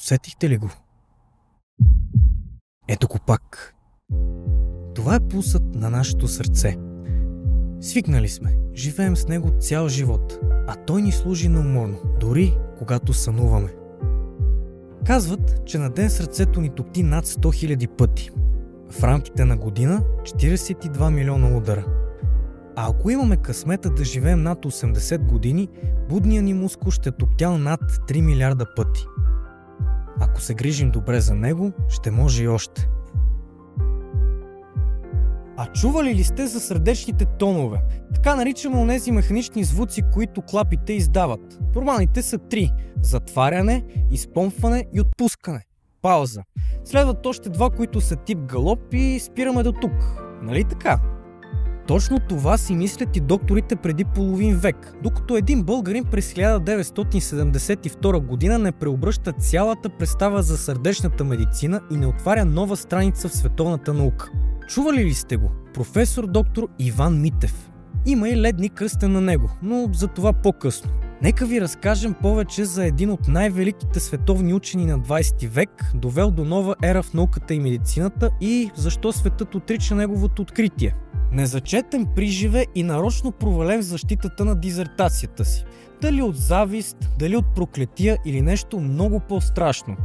Усетихте ли го? Ето го пак. Това е пулсът на нашето сърце. Свикнали сме, живеем с него цял живот, а той ни служи неуморно, дори когато сънуваме. Казват, че на ден сърцето ни топти над 100 000 пъти. В рамките на година 42 милиона удара. А ако имаме късмета да живеем над 80 години, будният ни мускул ще топтял над 3 милиарда пъти. Ако се грижим добре за него, ще може и още. А чували ли сте за сърдечните тонове? Така наричаме онези механични звуци, които клапите издават. Нормалните са 3. Затваряне, изпомпване и отпускане. Пауза. Следват още 2, които са тип галоп и спираме до тук. Нали така? Точно това си мислят и докторите преди половин век, докато един българин през 1972 година не преобръща цялата представа за сърдечната медицина и не отваря нова страница в световната наука. Чували ли сте го? Професор доктор Иван Митев. Има и ледни кръстен на него, но за това по-късно. Нека ви разкажем повече за един от най-великите световни учени на 20 век, довел до нова ера в науката и медицината и защо светът отрича неговото откритие. Незачетен приживе и нарочно провален в защитата на дизертацията си. Дали от завист, дали от проклетия или нещо много по-страшно.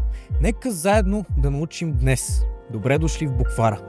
Нека заедно да научим днес. Добре дошли в буквара!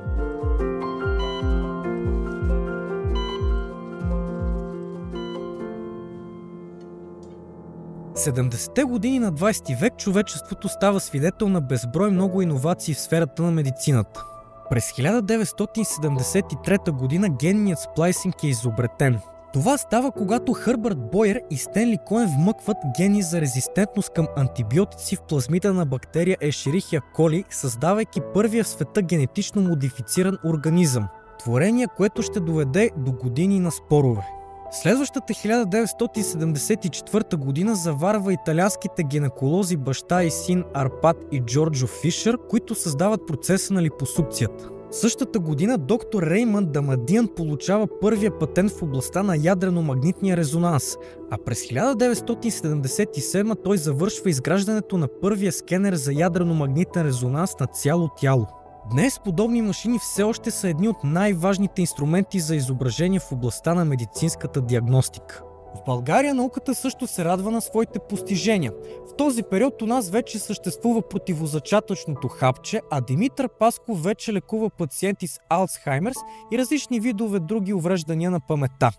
70-те години на 20 век човечеството става свидетел на безброй много иновации в сферата на медицината. През 1973 година генният сплайсинг е изобретен. Това става, когато Хърбърт Бойер и Стенли Коен вмъкват гени за резистентност към антибиотици в плазмида на бактерия Escherichia coli, създавайки първия в света генетично модифициран организъм. Творение, което ще доведе до години на спорове. Следващата 1974 година заварва италианските гинеколози баща и син Арпад и Джорджо Фишер, които създават процеса на липосукцията. Същата година доктор Реймънд Дамадиан получава първия патент в областта на ядрено-магнитния резонанс, а през 1977 той завършва изграждането на първия скенер за ядрено-магнитен резонанс на цяло тяло. Днес подобни машини все още са едни от най-важните инструменти за изображение в областта на медицинската диагностика. В България науката също се радва на своите постижения. В този период у нас вече съществува противозачатъчното хапче, а Димитър Пасков вече лекува пациенти с Алцхаймерс и различни видове други увреждания на паметта.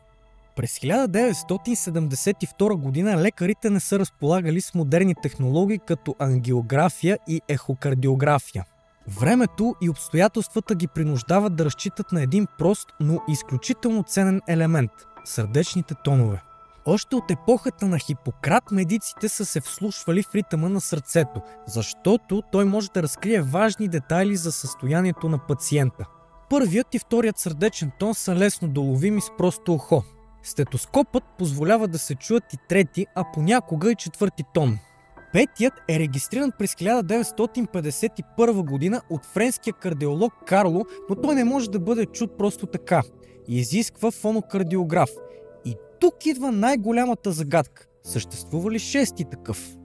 През 1972 година лекарите не са разполагали с модерни технологии като ангиография и ехокардиография. Времето и обстоятелствата ги принуждават да разчитат на един прост, но изключително ценен елемент – сърдечните тонове. Още от епохата на Хипократ медиците са се вслушвали в ритъма на сърцето, защото той може да разкрие важни детайли за състоянието на пациента. Първият и вторият сърдечен тон са лесно доловими с просто ухо. Стетоскопът позволява да се чуят и трети, а понякога и четвърти тон. Петият е регистриран през 1951 година от френския кардиолог Карло, но той не може да бъде чут просто така. Изисква фонокардиограф. И тук идва най-голямата загадка. Съществува ли шести такъв?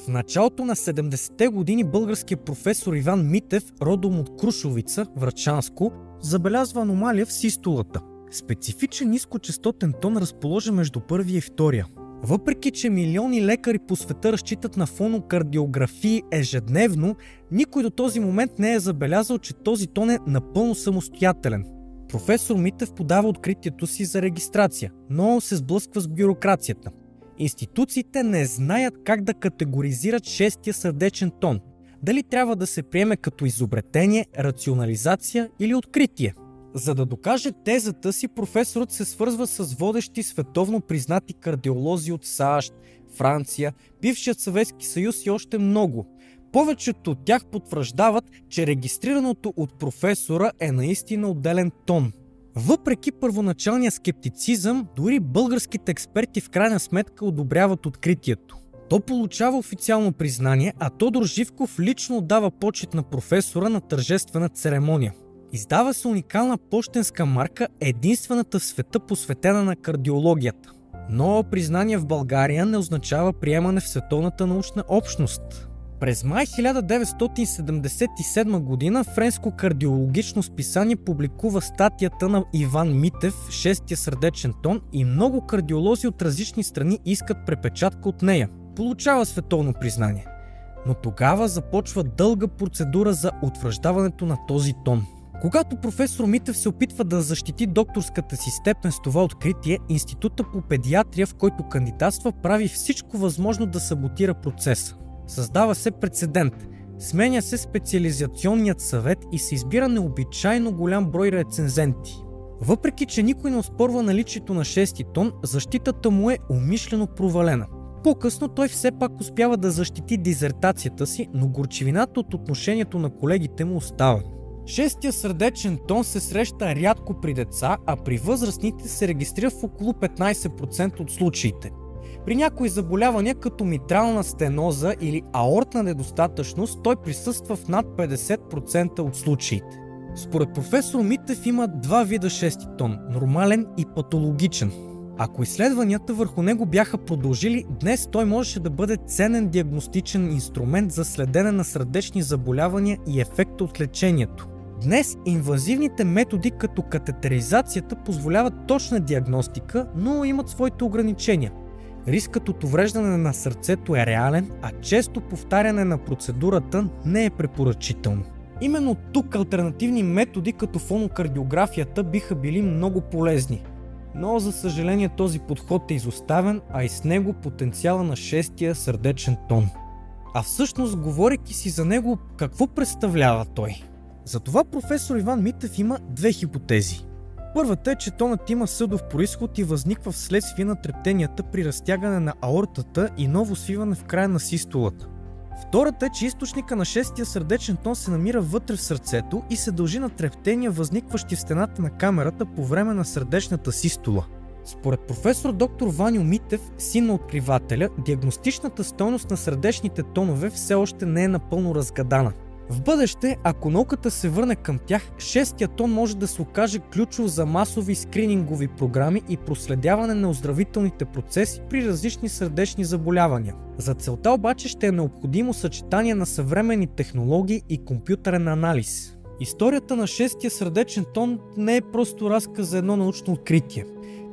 В началото на 70-те години българският професор Иван Митев, родом от Крушовица, Врачанско, забелязва аномалия в систолата. Специфичен нискочестотен тон разположен между първия и втория. Въпреки че милиони лекари по света разчитат на фонокардиографии ежедневно, никой до този момент не е забелязал, че този тон е напълно самостоятелен. Професор Митев подава откритието си за регистрация, но се сблъсква с бюрокрацията. Институциите не знаят как да категоризират шестия сърдечен тон. Дали трябва да се приеме като изобретение, рационализация или откритие. За да докаже тезата си, професорът се свързва с водещи световно признати кардиолози от САЩ, Франция, бившият Съветски съюз и още много. Повечето от тях потвърждават, че регистрираното от професора е наистина отделен тон. Въпреки първоначалния скептицизъм, дори българските експерти в крайна сметка одобряват откритието. То получава официално признание, а Тодор Живков лично отдава почет на професора на тържествена церемония. Издава се уникална пощенска марка, единствената в света посветена на кардиологията. Но признание в България не означава приемане в световната научна общност. През май 1977 година френско кардиологично списание публикува статията на Иван Митев «Шестия сърдечен тон» и много кардиолози от различни страни искат препечатка от нея. Получава световно признание. Но тогава започва дълга процедура за утвърждаването на този тон. Когато професор Митев се опитва да защити докторската си степен с това откритие, Института по педиатрия, в който кандидатства, прави всичко възможно да саботира процеса. Създава се прецедент. Сменя се специализационният съвет и се избира необичайно голям брой рецензенти. Въпреки че никой не оспорва наличието на шести тон, защитата му е умишлено провалена. По-късно той все пак успява да защити дизертацията си, но горчивината от отношението на колегите му остава. Шестия сърдечен тон се среща рядко при деца, а при възрастните се регистрира в около 15% от случаите. При някои заболявания като митрална стеноза или аортна недостатъчност той присъства в над 50% от случаите. Според професор Митев има два вида шести тон – нормален и патологичен. Ако изследванията върху него бяха продължили, днес той можеше да бъде ценен диагностичен инструмент за следене на сърдечни заболявания и ефекта от лечението. Днес инвазивните методи като катетеризацията позволяват точна диагностика, но имат своите ограничения. Рискът от увреждане на сърцето е реален, а често повтаряне на процедурата не е препоръчително. Именно тук алтернативни методи като фонокардиографията биха били много полезни. Но за съжаление този подход е изоставен, а и с него потенциала на шестия сърдечен тон. А всъщност, говорейки си за него, какво представлява той? Затова професор Иван Митев има две хипотези. Първата е, че тонът има съдов произход и възниква вследствие на трептенията при разтягане на аортата и ново свиване в края на систолата. Втората е, че източника на шестия сърдечен тон се намира вътре в сърцето и се дължи на трептения, възникващи в стената на камерата по време на сърдечната систола. Според професор доктор Ваньо Митев, син на откривателя, диагностичната стойност на сърдечните тонове все още не е напълно разгадана. В бъдеще, ако науката се върне към тях, шестия тон може да се окаже ключов за масови скринингови програми и проследяване на оздравителните процеси при различни сърдечни заболявания. За целта обаче ще е необходимо съчетание на съвременни технологии и компютърен анализ. Историята на шестия сърдечен тон не е просто разказ за едно научно откритие.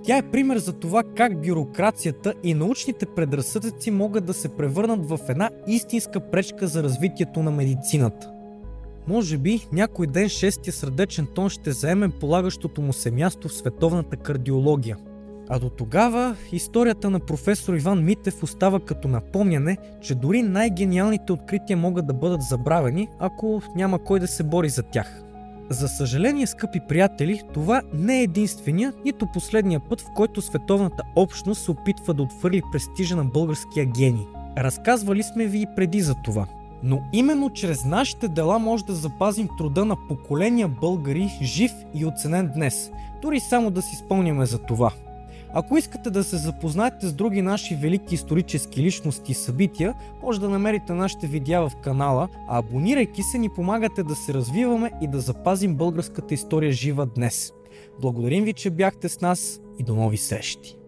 Тя е пример за това как бюрокрацията и научните предразсъдъци могат да се превърнат в една истинска пречка за развитието на медицината. Може би някой ден шестия сърдечен тон ще заеме полагащото му се място в световната кардиология. А до тогава историята на професор Иван Митев остава като напомняне, че дори най-гениалните открития могат да бъдат забравени, ако няма кой да се бори за тях. За съжаление, скъпи приятели, това не е единствения, нито последния път, в който световната общност се опитва да отхвърли престижа на българския гений. Разказвали сме ви и преди за това. Но именно чрез нашите дела може да запазим труда на поколения българи жив и оценен днес, дори само да си спомняме за това. Ако искате да се запознаете с други наши велики исторически личности и събития, може да намерите нашите видеа в канала, а абонирайки се ни помагате да се развиваме и да запазим българската история жива днес. Благодарим ви, че бяхте с нас и до нови срещи!